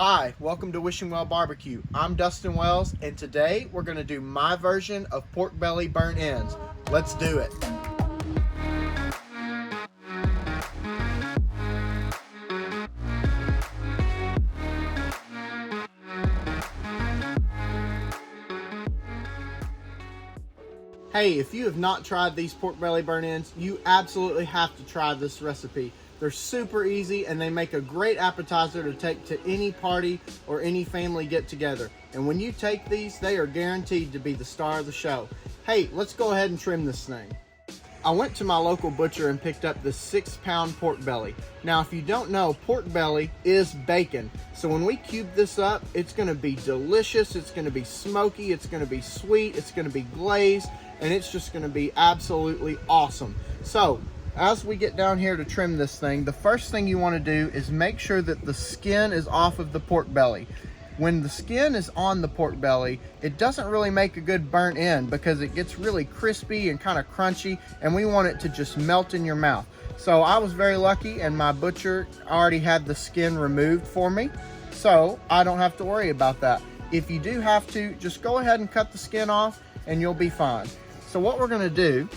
Hi, welcome to Wishing Well BBQ. I'm Dustin Wells, and today we're going to do my version of pork belly burnt ends. Let's do it. Hey, if you have not tried these pork belly burnt ends, you absolutely have to try this recipe. They're super easy and they make a great appetizer to take to any party or any family get together. And when you take these, they are guaranteed to be the star of the show. Hey, let's go ahead and trim this thing. I went to my local butcher and picked up this 6-pound pork belly. Now, if you don't know, pork belly is bacon. So when we cube this up, it's gonna be delicious, it's gonna be smoky, it's gonna be sweet, it's gonna be glazed, and it's just gonna be absolutely awesome. So, as we get down here to trim this thing, the first thing you wanna do is make sure that the skin is off of the pork belly. When the skin is on the pork belly, it doesn't really make a good burnt end because it gets really crispy and kind of crunchy, and we want it to just melt in your mouth. So I was very lucky and my butcher already had the skin removed for me, so I don't have to worry about that. If you do have to, just go ahead and cut the skin off and you'll be fine. So what we're gonna do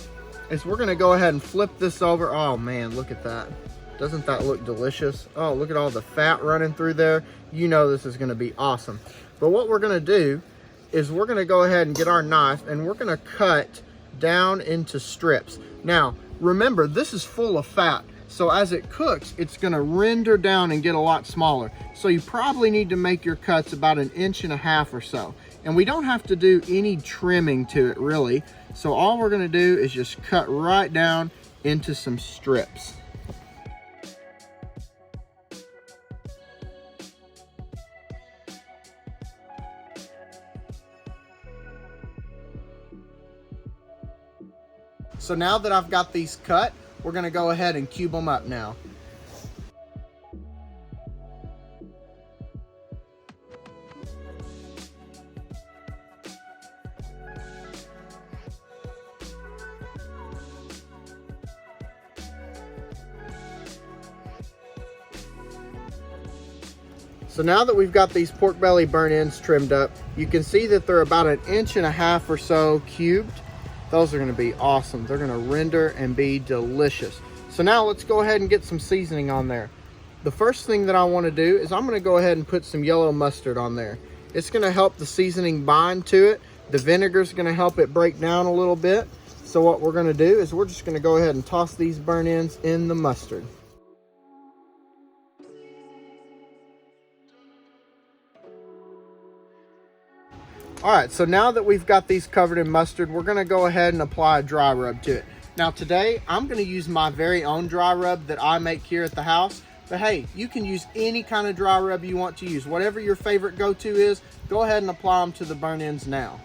is we're gonna go ahead and flip this over. Oh man, look at that. Doesn't that look delicious? Oh, look at all the fat running through there. You know this is gonna be awesome. But what we're gonna do is we're gonna go ahead and get our knife and we're gonna cut down into strips. Now, remember, this is full of fat. So as it cooks, it's gonna render down and get a lot smaller. So you probably need to make your cuts about 1.5 inches or so. And we don't have to do any trimming to it really. So all we're gonna do is just cut right down into some strips. So now that I've got these cut, we're gonna go ahead and cube them up now. So now that we've got these pork belly burnt ends trimmed up, you can see that they're about 1.5 inches or so cubed. Those are gonna be awesome. They're gonna render and be delicious. So now let's go ahead and get some seasoning on there. The first thing that I wanna do is I'm gonna go ahead and put some yellow mustard on there. It's gonna help the seasoning bind to it. The vinegar's gonna help it break down a little bit. So what we're gonna do is we're just gonna go ahead and toss these burnt ends in the mustard. All right, so now that we've got these covered in mustard, we're gonna go ahead and apply a dry rub to it. Now today, I'm gonna use my very own dry rub that I make here at the house. But hey, you can use any kind of dry rub you want to use. Whatever your favorite go-to is, go ahead and apply them to the burnt ends now.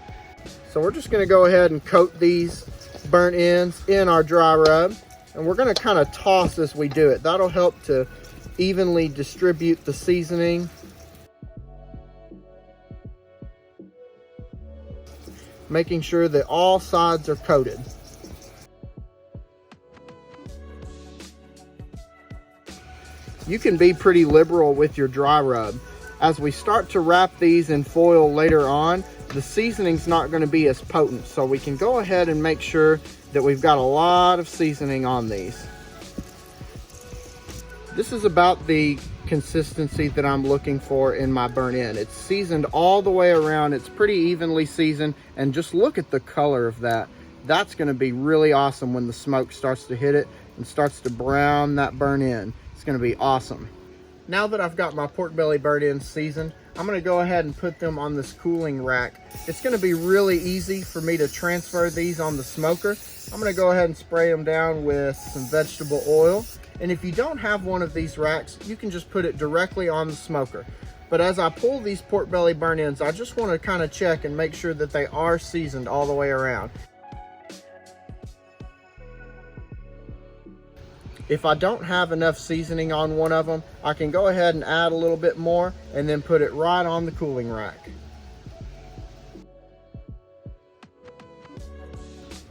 So we're just gonna go ahead and coat these burnt ends in our dry rub. And we're gonna kind of toss as we do it. That'll help to evenly distribute the seasoning. Making sure that all sides are coated. You can be pretty liberal with your dry rub. As we start to wrap these in foil later on, the seasoning's not going to be as potent, so we can go ahead and make sure that we've got a lot of seasoning on these. This is about the consistency that I'm looking for in my burnt end. It's seasoned all the way around. It's pretty evenly seasoned, and just look at the color of that. That's going to be really awesome when the smoke starts to hit it and starts to brown that burnt end. It's going to be awesome. Now that I've got my pork belly burnt ends seasoned, I'm going to go ahead and put them on this cooling rack. It's going to be really easy for me to transfer these on the smoker. I'm going to go ahead and spray them down with some vegetable oil. And if you don't have one of these racks, you can just put it directly on the smoker. But as I pull these pork belly burnt ends, I just want to kind of check and make sure that they are seasoned all the way around. If I don't have enough seasoning on one of them, I can go ahead and add a little bit more and then put it right on the cooling rack.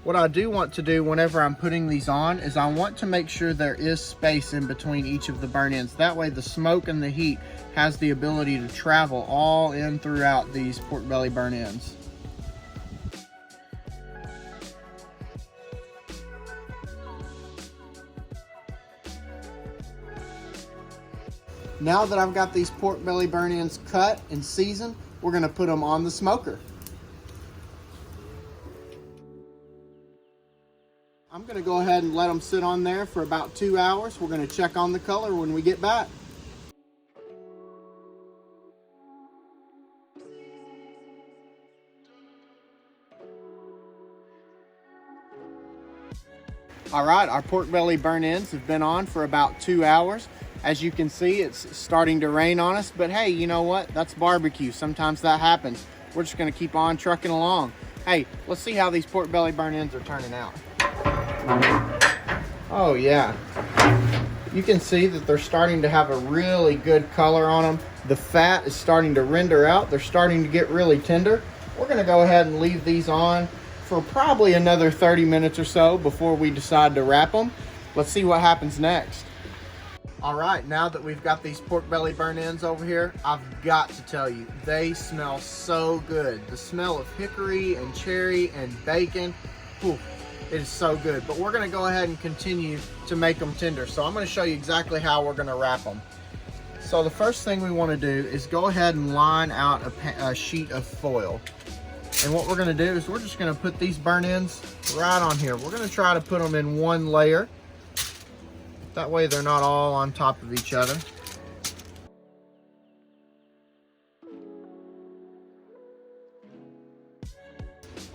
What I do want to do whenever I'm putting these on is I want to make sure there is space in between each of the burn ends. That way the smoke and the heat has the ability to travel all in throughout these pork belly burn ends. Now that I've got these pork belly burn ends cut and seasoned, we're gonna put them on the smoker. I'm gonna go ahead and let them sit on there for about 2 hours. We're gonna check on the color when we get back. All right, our pork belly burn ends have been on for about 2 hours. As you can see, it's starting to rain on us, but hey, you know what? That's barbecue. Sometimes that happens. We're just gonna keep on trucking along. Hey, let's see how these pork belly burn ends are turning out. Oh yeah, you can see that they're starting to have a really good color on them. The fat is starting to render out. They're starting to get really tender. We're gonna go ahead and leave these on for probably another 30 minutes or so before we decide to wrap them. Let's see what happens next. All right, now that we've got these pork belly burn ends over here, I've got to tell you, they smell so good. The smell of hickory and cherry and bacon, whew, it is so good. But we're gonna go ahead and continue to make them tender. So I'm gonna show you exactly how we're gonna wrap them. So the first thing we wanna do is go ahead and line out a sheet of foil. And what we're gonna do is we're just gonna put these burn ends right on here. We're gonna try to put them in one layer. That way they're not all on top of each other.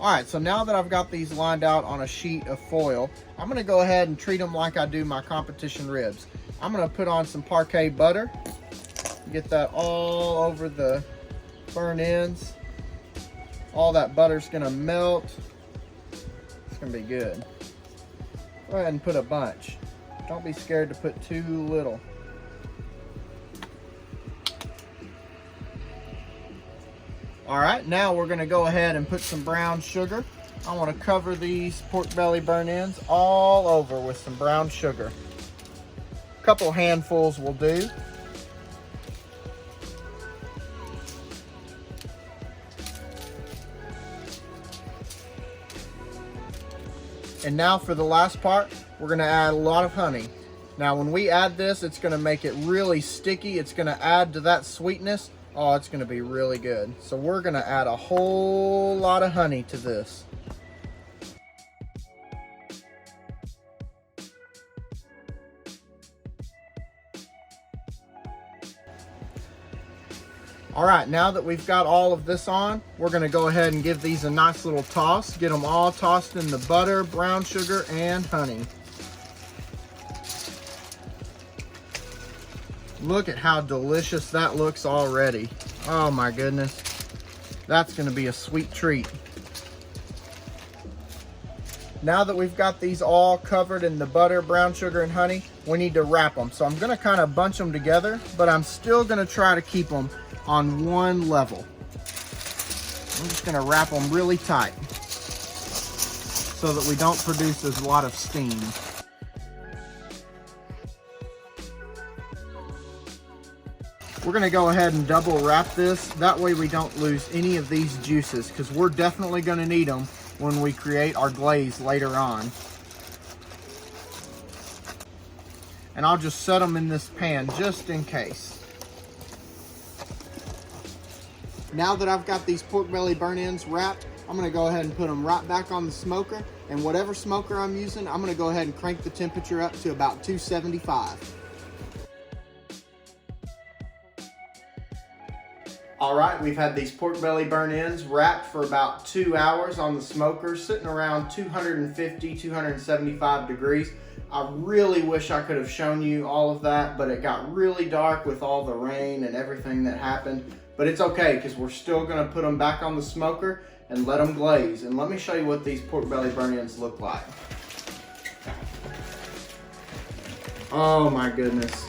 All right, so now that I've got these lined out on a sheet of foil, I'm gonna go ahead and treat them like I do my competition ribs. I'm gonna put on some parquet butter, get that all over the burn ends. All that butter's gonna melt. It's gonna be good. Go ahead and put a bunch. Don't be scared to put too little. All right, now we're gonna go ahead and put some brown sugar. I wanna cover these pork belly burn ends all over with some brown sugar. A couple handfuls will do. And now for the last part, we're gonna add a lot of honey. Now when we add this, it's gonna make it really sticky. It's gonna add to that sweetness. Oh, it's gonna be really good. So we're gonna add a whole lot of honey to this. All right, now that we've got all of this on, we're gonna go ahead and give these a nice little toss. Get them all tossed in the butter, brown sugar, and honey. Look at how delicious that looks already. Oh my goodness. That's gonna be a sweet treat. Now that we've got these all covered in the butter, brown sugar, and honey, we need to wrap them. So I'm gonna kind of bunch them together, but I'm still gonna try to keep them on one level. I'm just gonna wrap them really tight so that we don't produce a lot of steam. We're gonna go ahead and double wrap this. That way we don't lose any of these juices, because we're definitely gonna need them when we create our glaze later on. And I'll just set them in this pan just in case. Now that I've got these pork belly burn ends wrapped, I'm gonna go ahead and put them right back on the smoker. And whatever smoker I'm using, I'm gonna go ahead and crank the temperature up to about 275. All right, we've had these pork belly burn ends wrapped for about 2 hours on the smoker, sitting around 250, 275 degrees. I really wish I could have shown you all of that, but it got really dark with all the rain and everything that happened. But it's okay, because we're still gonna put them back on the smoker and let them glaze. And let me show you what these pork belly burn ends look like. Oh my goodness.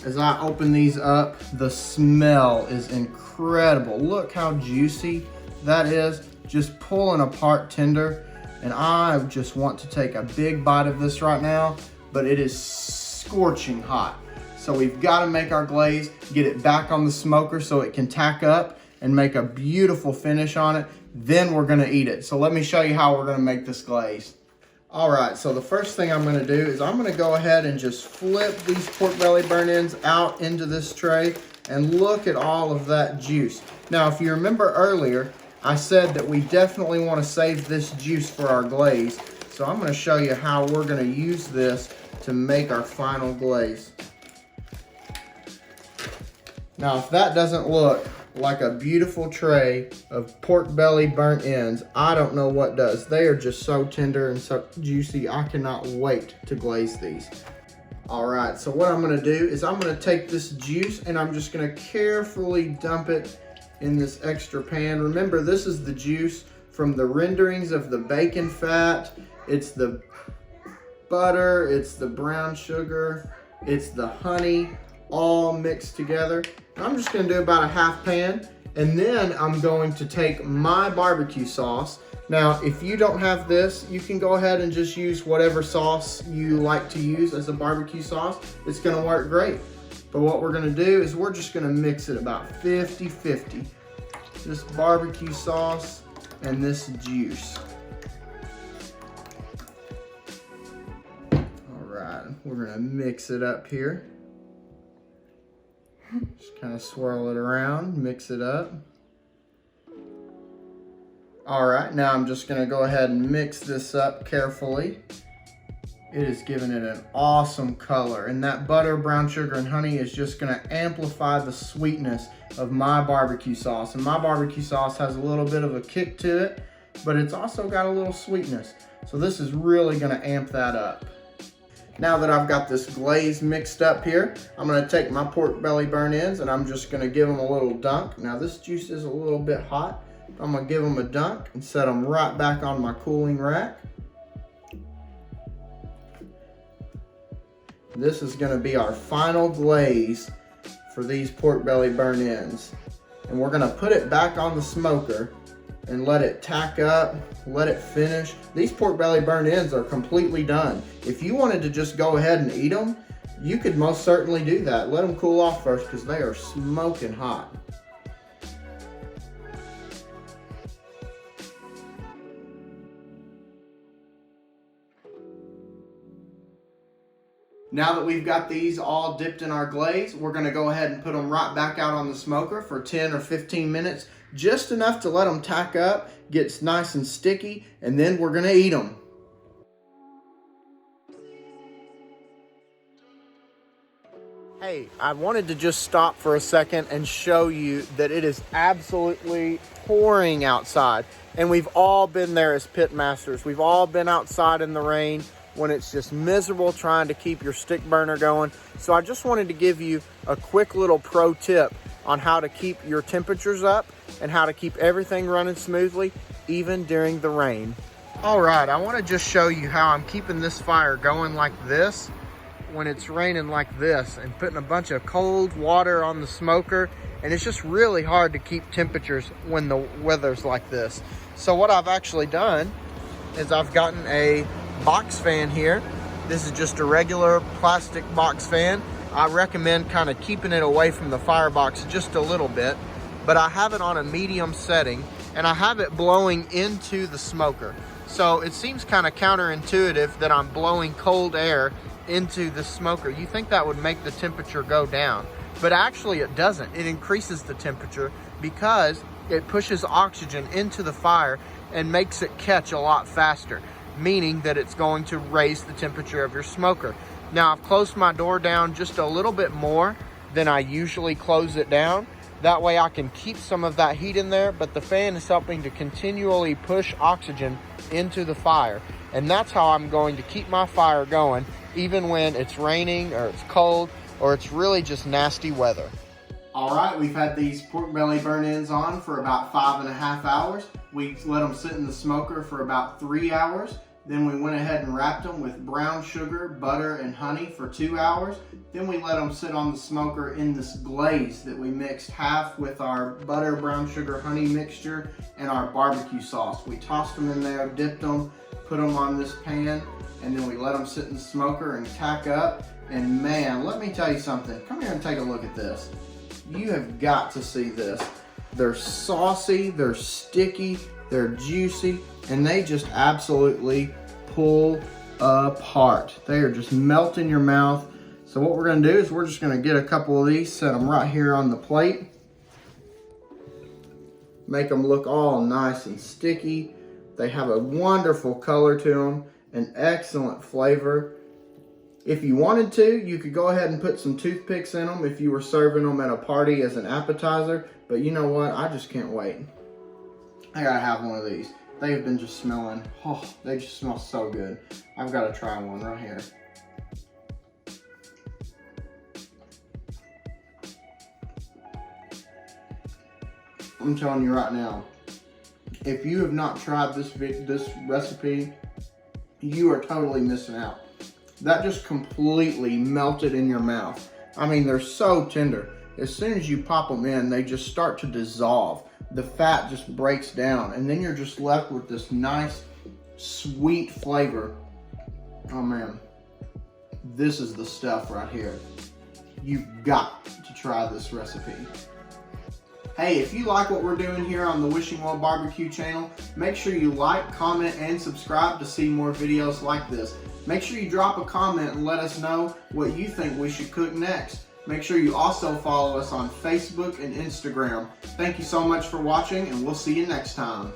As I open these up, the smell is incredible. Look how juicy that is, just pulling apart tender. And I just want to take a big bite of this right now, but it is scorching hot. So we've got to make our glaze, get it back on the smoker so it can tack up and make a beautiful finish on it. Then we're gonna eat it. So let me show you how we're gonna make this glaze. All right, so the first thing I'm gonna do is I'm gonna go ahead and just flip these pork belly burnt ends out into this tray, and look at all of that juice. Now, if you remember earlier, I said that we definitely wanna save this juice for our glaze. So I'm gonna show you how we're gonna use this to make our final glaze. Now, if that doesn't look like a beautiful tray of pork belly burnt ends, I don't know what does. They are just so tender and so juicy. I cannot wait to glaze these. All right, so what I'm gonna do is I'm gonna take this juice and I'm just gonna carefully dump it in this extra pan. Remember, this is the juice from the renderings of the bacon fat. It's the butter, it's the brown sugar, it's the honey, all mixed together. I'm just gonna do about a half pan, and then I'm going to take my barbecue sauce. Now, if you don't have this, you can go ahead and just use whatever sauce you like to use as a barbecue sauce. It's gonna work great. But what we're gonna do is we're just gonna mix it about 50-50. This barbecue sauce and this juice. All right, we're gonna mix it up here. Just kind of swirl it around, mix it up. All right, now I'm just gonna go ahead and mix this up carefully. It is giving it an awesome color, and that butter, brown sugar, and honey is just gonna amplify the sweetness of my barbecue sauce. And my barbecue sauce has a little bit of a kick to it, but it's also got a little sweetness. So this is really gonna amp that up. Now that I've got this glaze mixed up here, I'm gonna take my pork belly burnt ends and I'm just gonna give them a little dunk. Now this juice is a little bit hot. I'm gonna give them a dunk and set them right back on my cooling rack. This is gonna be our final glaze for these pork belly burnt ends. And we're gonna put it back on the smoker and let it tack up, let it finish. These pork belly burnt ends are completely done. If you wanted to just go ahead and eat them, you could most certainly do that. Let them cool off first because they are smoking hot. Now that we've got these all dipped in our glaze, we're gonna go ahead and put them right back out on the smoker for 10 or 15 minutes, just enough to let them tack up, get nice and sticky, and then we're gonna eat them. Hey, I wanted to just stop for a second and show you that it is absolutely pouring outside. And we've all been there as pit masters. We've all been outside in the rain when it's just miserable trying to keep your stick burner going. So I just wanted to give you a quick little pro tip on how to keep your temperatures up and how to keep everything running smoothly, even during the rain. All right, I want to just show you how I'm keeping this fire going like this when it's raining like this, and putting a bunch of cold water on the smoker. And it's just really hard to keep temperatures when the weather's like this. So what I've actually done is I've gotten a box fan here. This is just a regular plastic box fan. I recommend kind of keeping it away from the firebox just a little bit, but I have it on a medium setting and I have it blowing into the smoker. So it seems kind of counterintuitive that I'm blowing cold air into the smoker. You think that would make the temperature go down, but actually it doesn't. It increases the temperature because it pushes oxygen into the fire and makes it catch a lot faster, meaning that it's going to raise the temperature of your smoker. Now I've closed my door down just a little bit more than I usually close it down. That way I can keep some of that heat in there, but the fan is helping to continually push oxygen into the fire. And that's how I'm going to keep my fire going, even when it's raining or it's cold or it's really just nasty weather. All right, we've had these pork belly burnt ends on for about 5.5 hours. We let them sit in the smoker for about 3 hours. Then we went ahead and wrapped them with brown sugar, butter, and honey for 2 hours. Then we let them sit on the smoker in this glaze that we mixed half with our butter, brown sugar, honey mixture and our barbecue sauce. We tossed them in there, dipped them, put them on this pan, and then we let them sit in the smoker and tack up. And man, let me tell you something. Come here and take a look at this. You have got to see this. They're saucy, they're sticky, they're juicy, and they just absolutely pull apart. They are just melt in your mouth. So what we're gonna do is we're just gonna get a couple of these, set them right here on the plate. Make them look all nice and sticky. They have a wonderful color to them, an excellent flavor. If you wanted to, you could go ahead and put some toothpicks in them if you were serving them at a party as an appetizer. But you know what? I just can't wait. I gotta have one of these. They have been just smelling, oh, they just smell so good. I've gotta try one right here. I'm telling you right now, if you have not tried this recipe, you are totally missing out. That just completely melted in your mouth. I mean, they're so tender. As soon as you pop them in, they just start to dissolve. The fat just breaks down, and then you're just left with this nice, sweet flavor. Oh man, this is the stuff right here. You've got to try this recipe. Hey, if you like what we're doing here on the Wishing Well BBQ channel, make sure you like, comment, and subscribe to see more videos like this. Make sure you drop a comment and let us know what you think we should cook next. Make sure you also follow us on Facebook and Instagram. Thank you so much for watching, and we'll see you next time.